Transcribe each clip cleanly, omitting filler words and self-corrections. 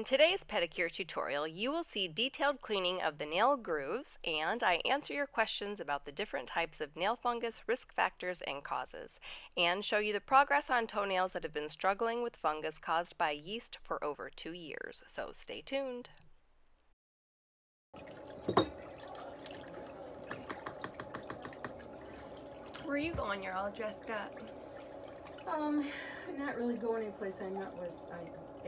In today's pedicure tutorial, you will see detailed cleaning of the nail grooves, and I answer your questions about the different types of nail fungus, risk factors, and causes, and show you the progress on toenails that have been struggling with fungus caused by yeast for over 2 years. So stay tuned. Where are you going? You're all dressed up. Not really going anyplace. I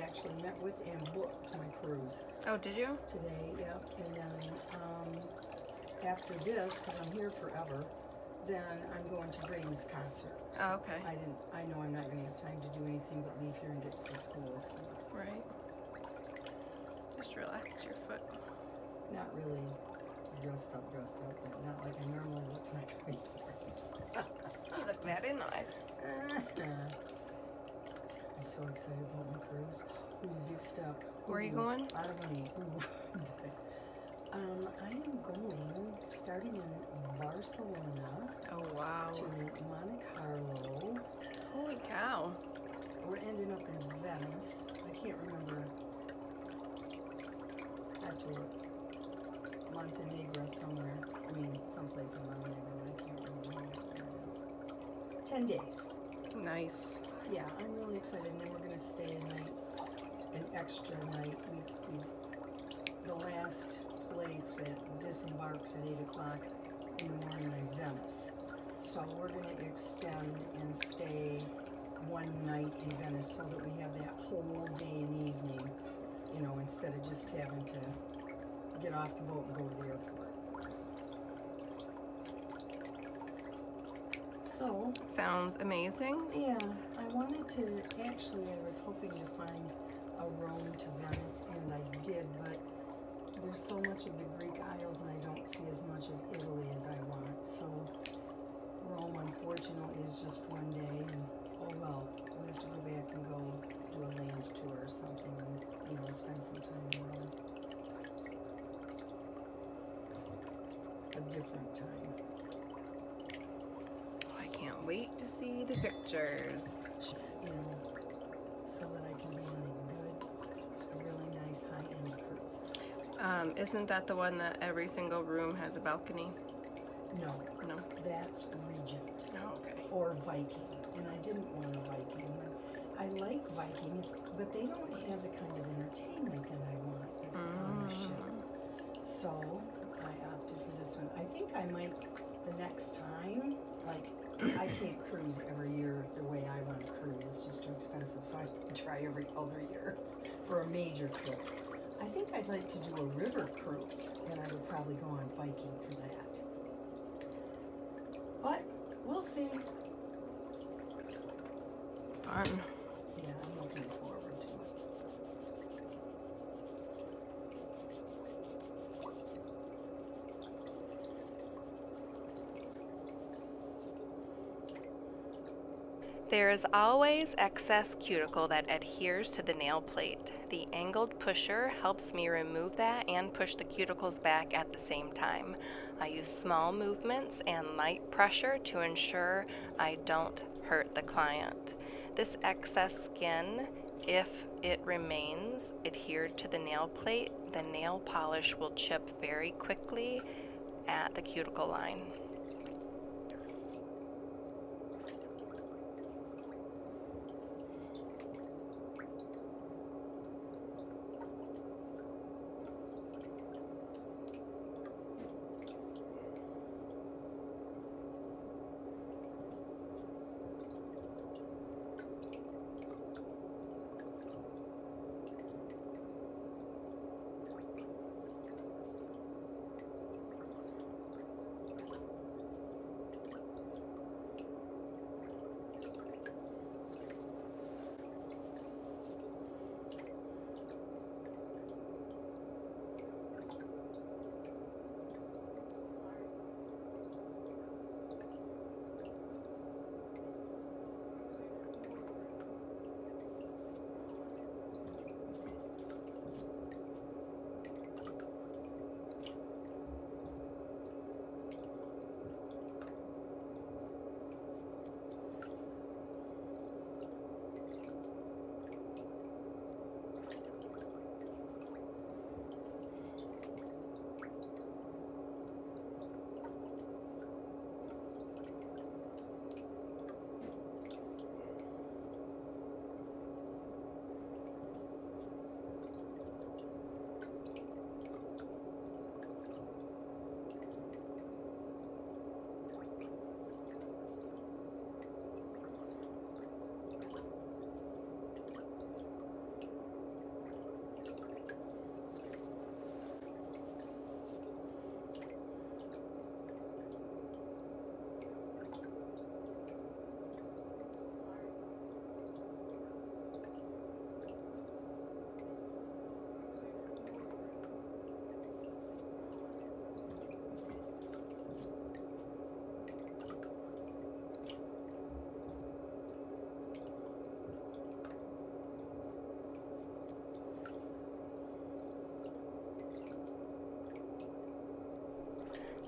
actually met with and booked my cruise. Oh, did you? Today, yep. And then after this, because I'm here forever, then I'm going to Braden's concert. So Oh, okay. I know I'm not going to have time to do anything but leave here and get to the school. So. Right. Just relax your foot. Not really dressed up, but not like I normally look when I come here. You look very nice. I'm so excited about my cruise. Ooh, big step. Where are you going? Out of money. I am going, starting in Barcelona. Oh, wow. To Monte Carlo. Holy cow. We're ending up in Venice. I can't remember. I have to look. Montenegro somewhere. I mean, someplace in Montenegro. I can't remember where it is. 10 days. Nice. Yeah, I'm really excited. And then we're going to stay a night, an extra night. The last place that disembarks at 8 o'clock in the morning in Venice. So we're going to extend and stay one night in Venice so that we have that whole day and evening, you know, instead of just having to get off the boat and go to the airport. So, sounds amazing. Yeah, I wanted to, actually I was hoping to find a Rome to Venice, and I did, but there's so much of the Greek Isles and I don't see as much of Italy as I want. So Rome, unfortunately, is just one day, and oh well, we'll have to go back and go do a land tour or something and, you know, spend some time in Rome. A different time. I can't wait to see the pictures. Just, you know, so that I can be on a really nice high-end cruise. Isn't that the one that every single room has a balcony? No. No? That's Regent. Oh, okay. Or Viking. And I didn't want a Viking. I like Viking, but they don't have the kind of entertainment that I want that's on the ship. So I opted for this one. I think I might, the next time, like, I can't cruise every year the way I want to cruise. It's just too expensive. So I try every other year for a major trip. I think I'd like to do a river cruise, and I would probably go on Viking for that. But we'll see. Fun. Yeah, I'm looking forward to it. There is always excess cuticle that adheres to the nail plate. The angled pusher helps me remove that and push the cuticles back at the same time. I use small movements and light pressure to ensure I don't hurt the client. This excess skin, if it remains adhered to the nail plate, the nail polish will chip very quickly at the cuticle line.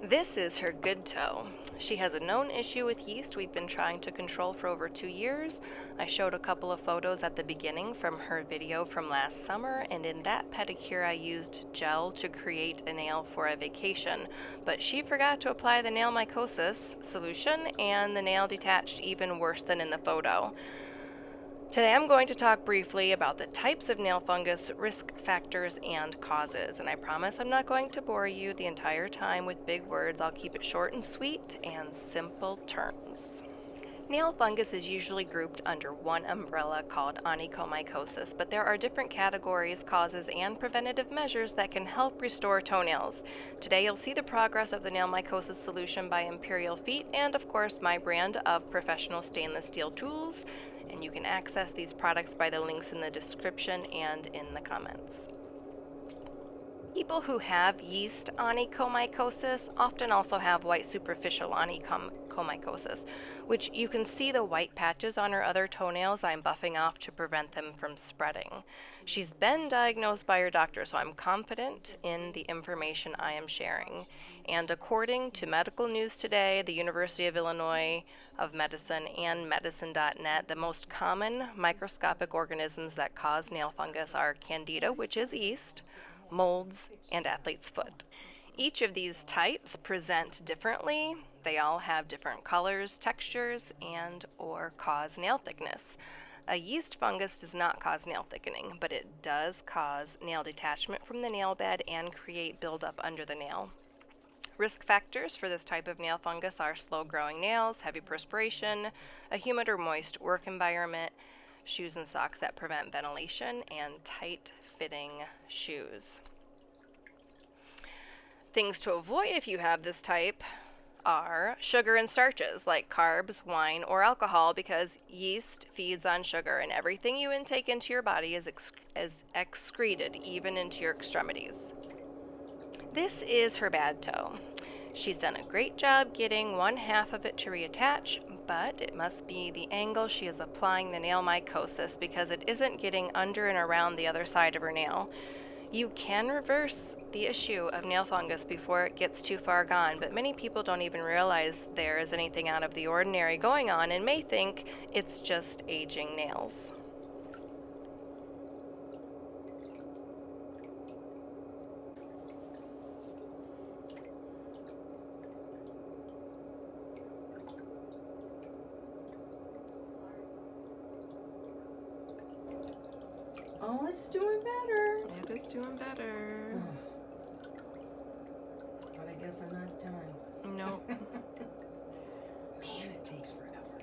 This is her good toe. She has a known issue with yeast we've been trying to control for over 2 years. I showed a couple of photos at the beginning from her video from last summer, and in that pedicure I used gel to create a nail for a vacation, but she forgot to apply the nail mycosis solution and the nail detached even worse than in the photo. Today I'm going to talk briefly about the types of nail fungus, risk factors, and causes. And I promise I'm not going to bore you the entire time with big words. I'll keep it short and sweet and simple terms. Nail fungus is usually grouped under one umbrella called onychomycosis, but there are different categories, causes, and preventative measures that can help restore toenails. Today you'll see the progress of the nail mycosis solution by Imperial Feet and, of course, my brand of professional stainless steel tools. And you can access these products by the links in the description and in the comments. People who have yeast onychomycosis often also have white superficial onychomycosis, which you can see the white patches on her other toenails I'm buffing off to prevent them from spreading. She's been diagnosed by her doctor, so I'm confident in the information I am sharing. And according to Medical News Today, the University of Illinois of Medicine, and medicine.net, the most common microscopic organisms that cause nail fungus are Candida, which is yeast, molds, and athlete's foot. Each of these types present differently. They all have different colors, textures, and or cause nail thickness. A yeast fungus does not cause nail thickening, but it does cause nail detachment from the nail bed and create buildup under the nail. Risk factors for this type of nail fungus are slow-growing nails, heavy perspiration, a humid or moist work environment, shoes and socks that prevent ventilation, and tight-fitting shoes. Things to avoid if you have this type are sugar and starches like carbs, wine, or alcohol, because yeast feeds on sugar and everything you intake into your body is excreted even into your extremities. This is her bad toe. She's done a great job getting one half of it to reattach, but it must be the angle she is applying the nail mycosis, because it isn't getting under and around the other side of her nail. You can reverse the issue of nail fungus before it gets too far gone, but many people don't even realize there is anything out of the ordinary going on and may think it's just aging nails. Oh, it's doing better. It is doing better. But I guess I'm not done. Nope. Man, it takes forever.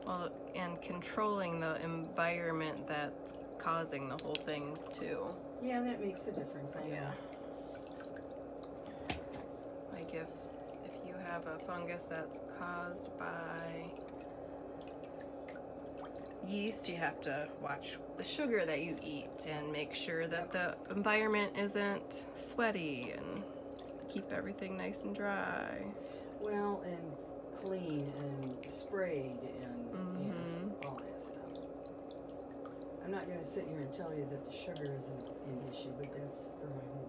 Well, and controlling the environment that's causing the whole thing too. Yeah, that makes a difference. I know. Like if you have a fungus that's caused by yeast, you have to watch the sugar that you eat and make sure that the environment isn't sweaty and keep everything nice and dry. Well, and clean and sprayed and all that stuff. I'm not going to sit here and tell you that the sugar isn't an issue, but that's for my whole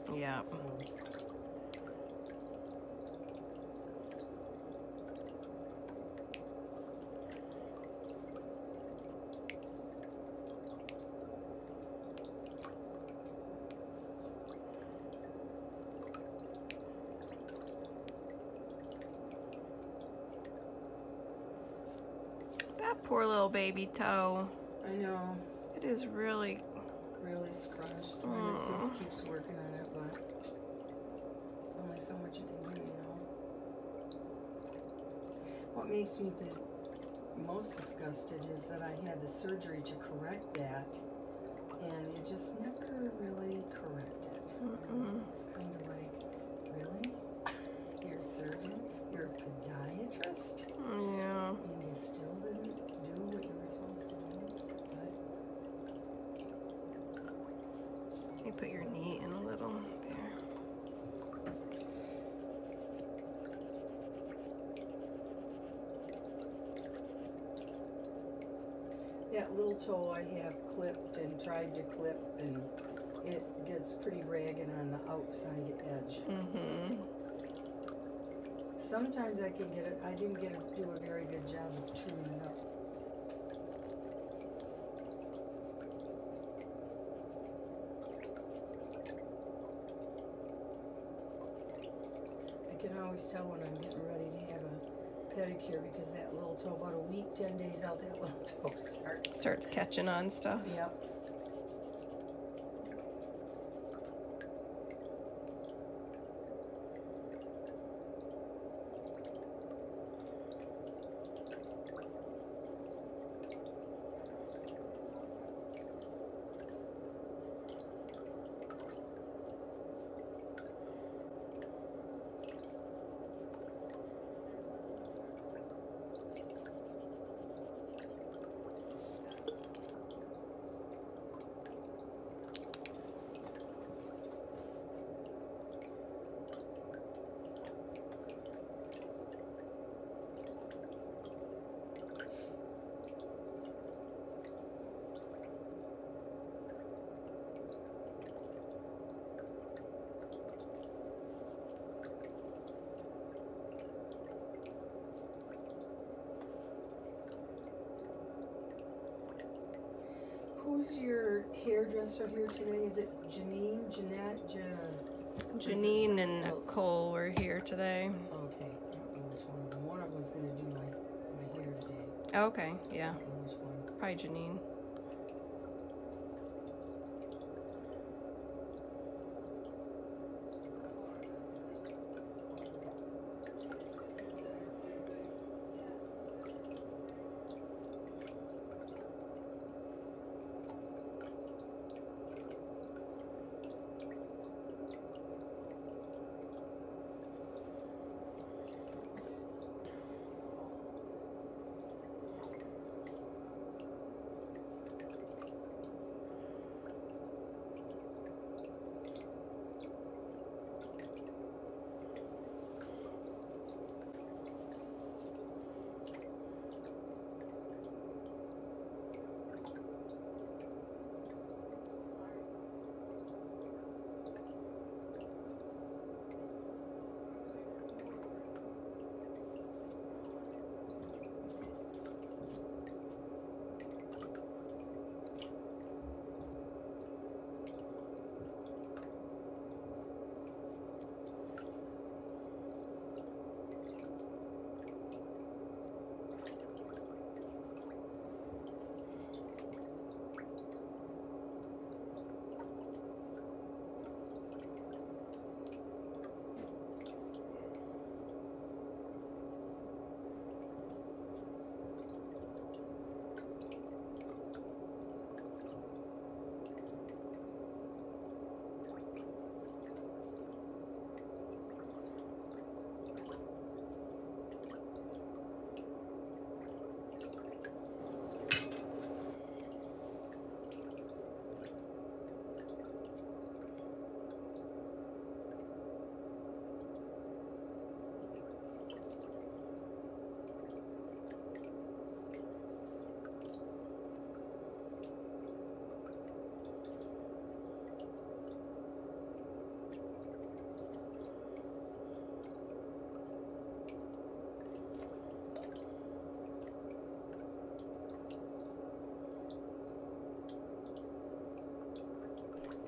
body. Yeah. So, that poor little baby toe. I know. It is really scratched. My masseuse keeps working on it, but it's only so much you can do, you know. What makes me the most disgusted is that I had the surgery to correct that, and it just never really corrected. It's kind of like, really? You're a surgeon? You're a podiatrist? Yeah. And you still didn't do what you were supposed to do? But You put your knee in a little there. that little toe I have clipped and tried to clip, and it gets pretty ragged on the outside edge. Sometimes I can get it. I didn't do a very good job of trimming it up. I can always tell when I'm getting ready to have a pedicure because that little toe, about a week, 10 days out, that little toe starts catching on stuff. Yep. Who's your hairdresser here today? Is it Janine, Jeanette, Janine and Nicole were here today. Okay, I don't know which one. One of them was going to do my hair today. Okay, yeah. I don't know which one. Probably Janine.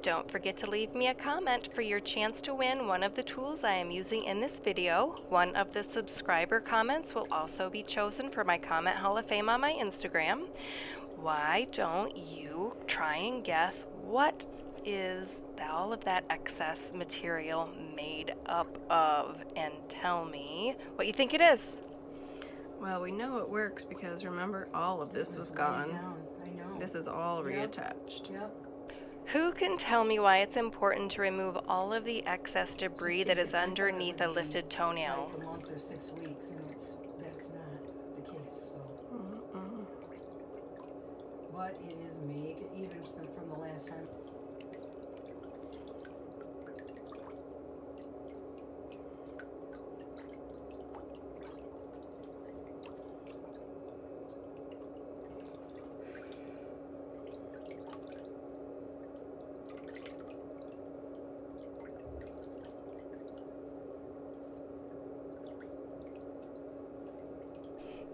Don't forget to leave me a comment for your chance to win one of the tools I am using in this video. One of the subscriber comments will also be chosen for my Comment Hall of Fame on my Instagram. Why don't you try and guess what is all of that excess material made up of, and tell me what you think it is. Well, we know it works because remember, all of this was gone. Down. I know. This is all Yep. reattached. Yep. Who can tell me why it's important to remove all of the excess debris that is underneath a lifted toenail? Like a month or 6 weeks, and that's not the case. So, but it is made even from the last time.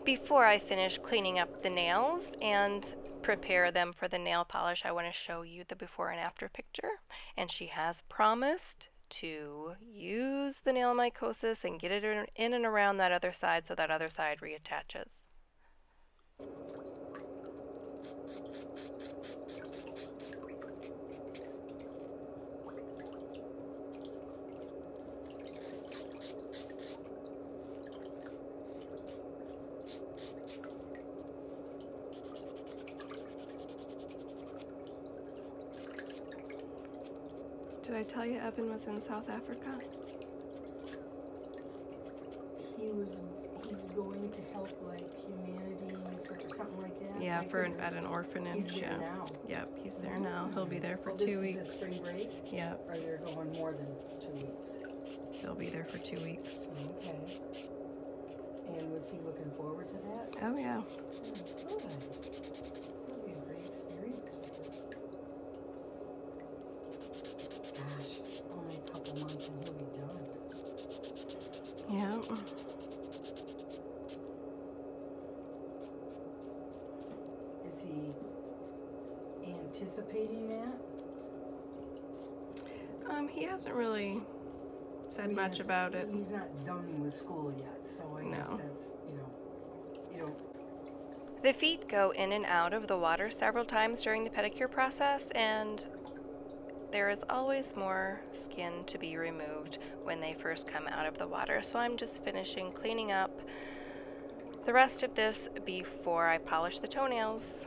Before I finish cleaning up the nails and prepare them for the nail polish, I want to show you the before and after picture. And she has promised to use the nail mycosis and get it in and around that other side so that other side reattaches. Did I tell you Evan was in South Africa? He's going to help like humanity or something like that. Yeah, Like at an orphanage. He's there now. Yep, he's there now. He'll be there for Well, 2 weeks. This is a spring break? Yep. Or you're going more than 2 weeks? He'll be there for 2 weeks. Okay. And was he looking forward to that? Oh, yeah. Good. That'll be a great experience for him. Gosh, only a couple months and he'll be done. Yeah. Is he anticipating that? He hasn't really said much about it. He's not done with school yet, so I guess No. that's, you don't. The feet go in and out of the water several times during the pedicure process, and there is always more skin to be removed when they first come out of the water. So I'm just finishing cleaning up the rest of this before I polish the toenails.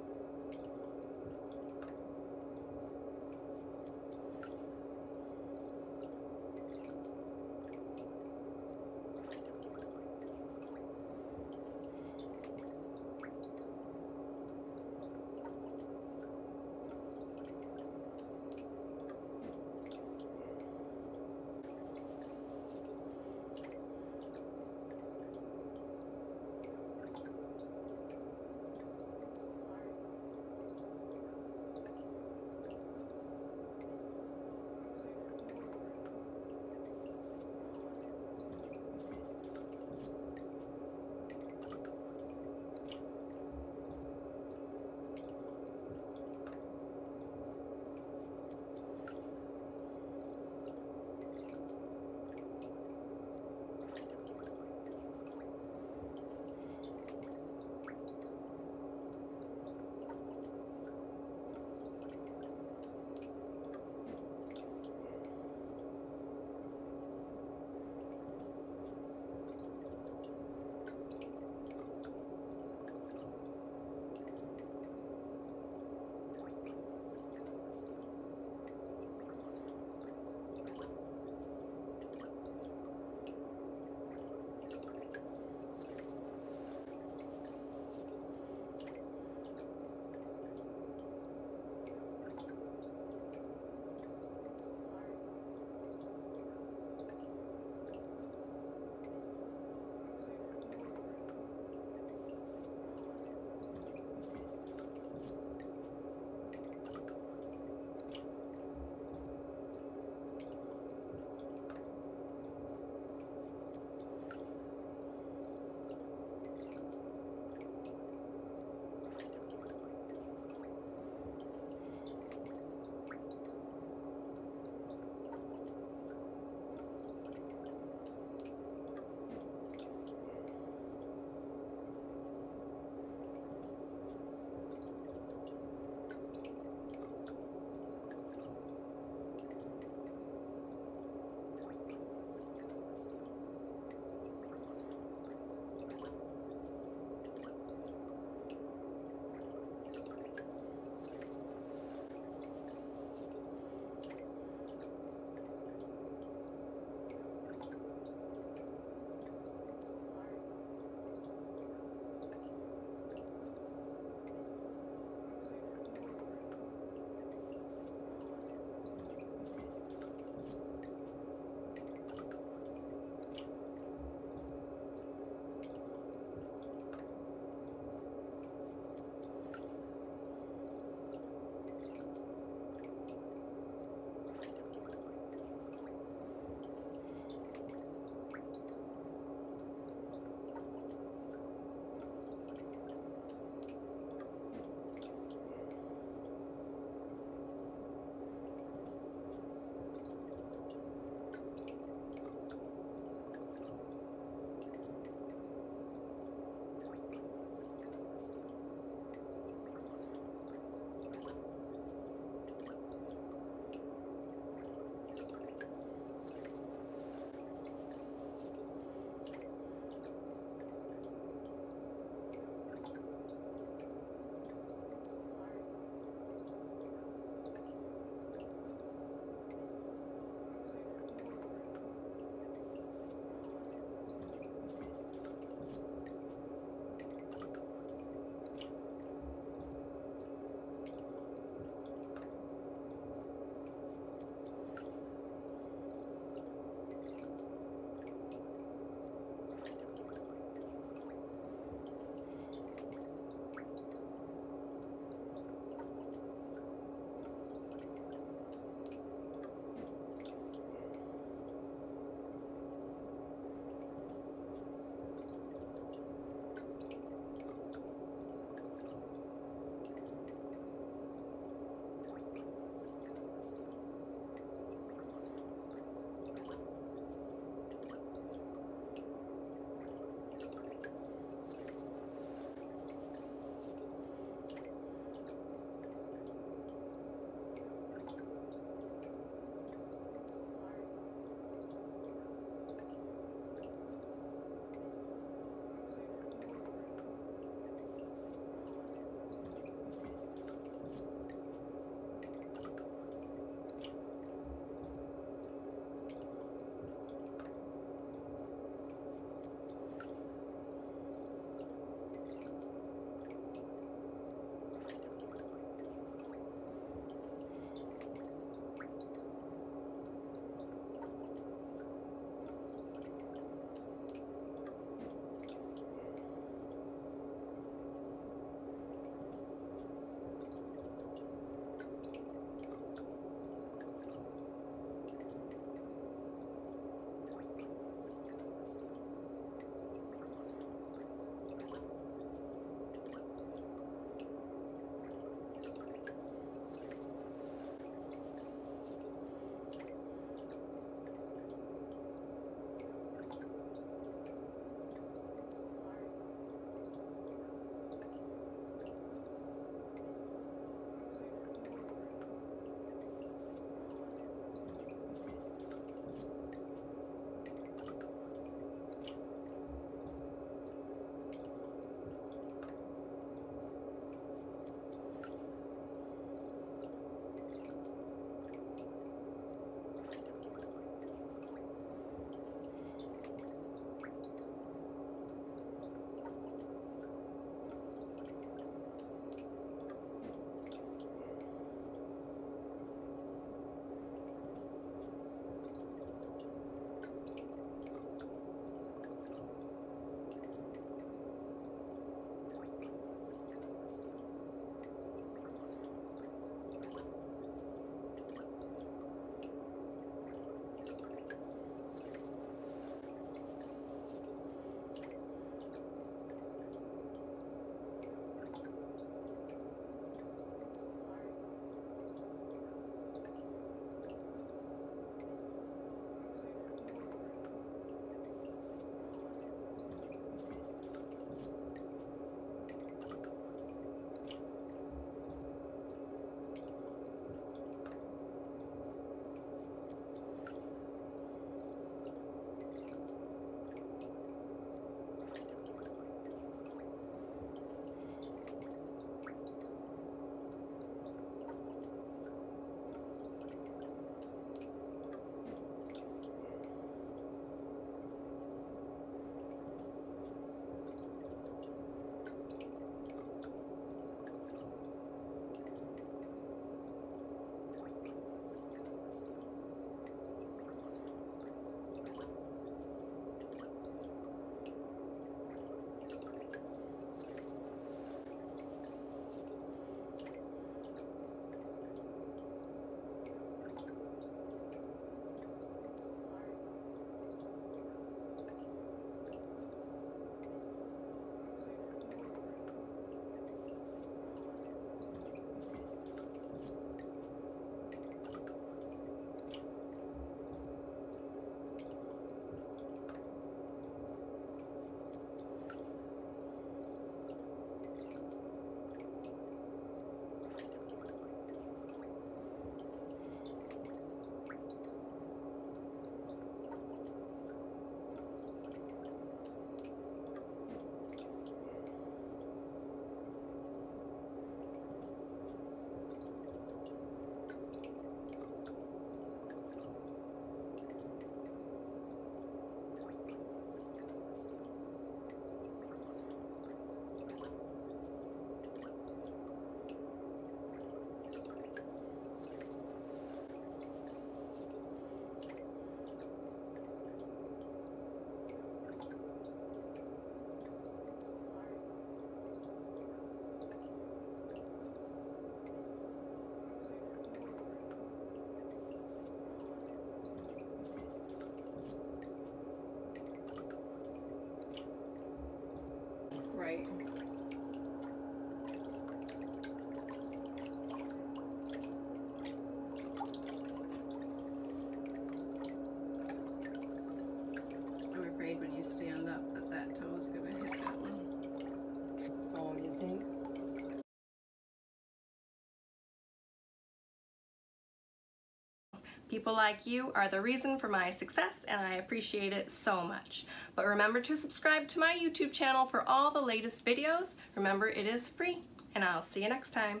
People like you are the reason for my success, and I appreciate it so much. But remember to subscribe to my YouTube channel for all the latest videos. Remember, it is free, and I'll see you next time.